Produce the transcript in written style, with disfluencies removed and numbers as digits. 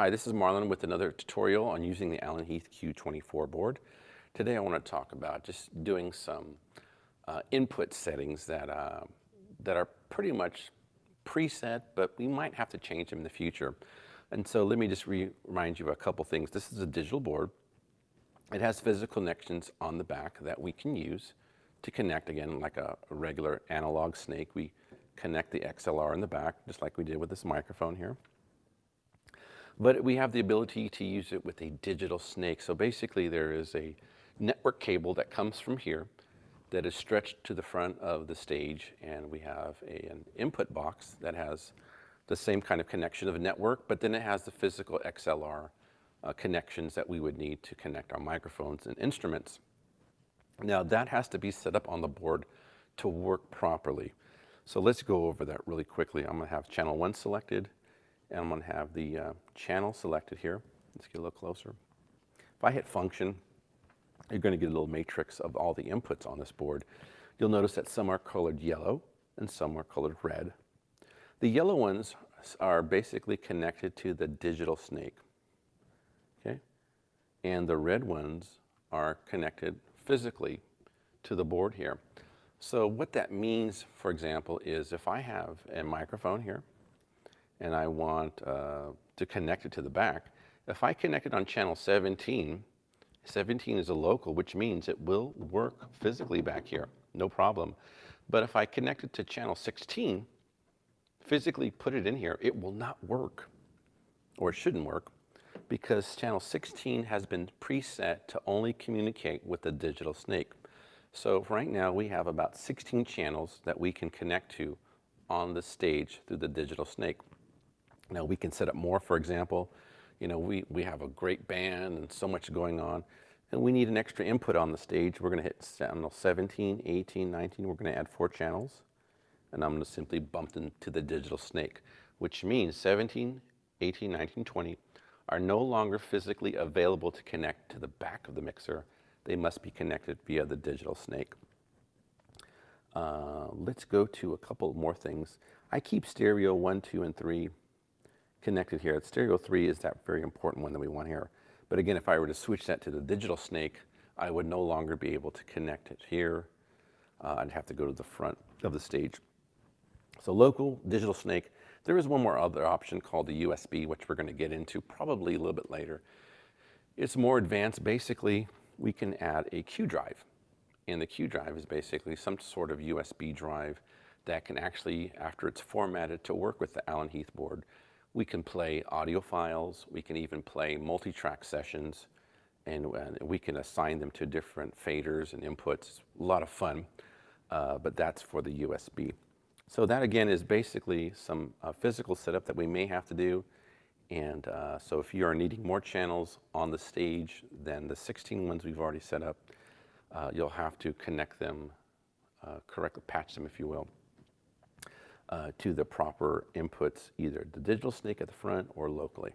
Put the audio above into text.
Hi, this is Marlon with another tutorial on using the Heath Q24 board. Today I want to talk about just doing some input settings that are pretty much preset, but we might have to change them in the future. And so let me just remind you of a couple things. This is a digital board. It has physical connections on the back that we can use to connect, again, like a regular analog snake. We connect the XLR in the back, just like we did with this microphone here. But we have the ability to use it with a digital snake. So basically there is a network cable that comes from here that is stretched to the front of the stage, and we have an input box that has the same kind of connection of a network, but then it has the physical XLR connections that we would need to connect our microphones and instruments. Now that has to be set up on the board to work properly. So let's go over that really quickly. I'm going to have channel 1 selected, and I'm going to have the channel selected here. Let's get a little closer. If I hit function, you're going to get a little matrix of all the inputs on this board. You'll notice that some are colored yellow and some are colored red. The yellow ones are basically connected to the digital snake, okay? And the red ones are connected physically to the board here. So what that means, for example, is if I have a microphone here, and I want to connect it to the back, if I connect it on channel 17, 17 is a local, which means it will work physically back here, no problem. But if I connect it to channel 16, physically put it in here, it will not work, or it shouldn't work, because channel 16 has been preset to only communicate with the digital snake. So right now we have about 16 channels that we can connect to on the stage through the digital snake. Now we can set up more. For example, you know, we have a great band and so much going on, and we need an extra input on the stage. We're going to hit channel 17, 18, 19. We're going to add 4 channels, and I'm going to simply bump them to the digital snake, which means 17, 18, 19, 20 are no longer physically available to connect to the back of the mixer. They must be connected via the digital snake. Let's go to a couple more things. I keep stereo 1, 2, and 3 connected here. Stereo 3 is that very important one that we want here. But again, if I were to switch that to the digital snake, I would no longer be able to connect it here. I'd have to go to the front of the stage. So local, digital snake. There is one more other option called the USB, which we're going to get into probably a little bit later. It's more advanced. Basically, we can add a Q drive. And the Q drive is basically some sort of USB drive that can actually, after it's formatted to work with the Heath board, we can play audio files, we can even play multi-track sessions, and we can assign them to different faders and inputs. A lot of fun, but that's for the USB. So that again is basically some physical setup that we may have to do. And so if you are needing more channels on the stage than the 16 ones we've already set up, you'll have to connect them, correctly patch them if you will, to the proper inputs, either the digital snake at the front or locally.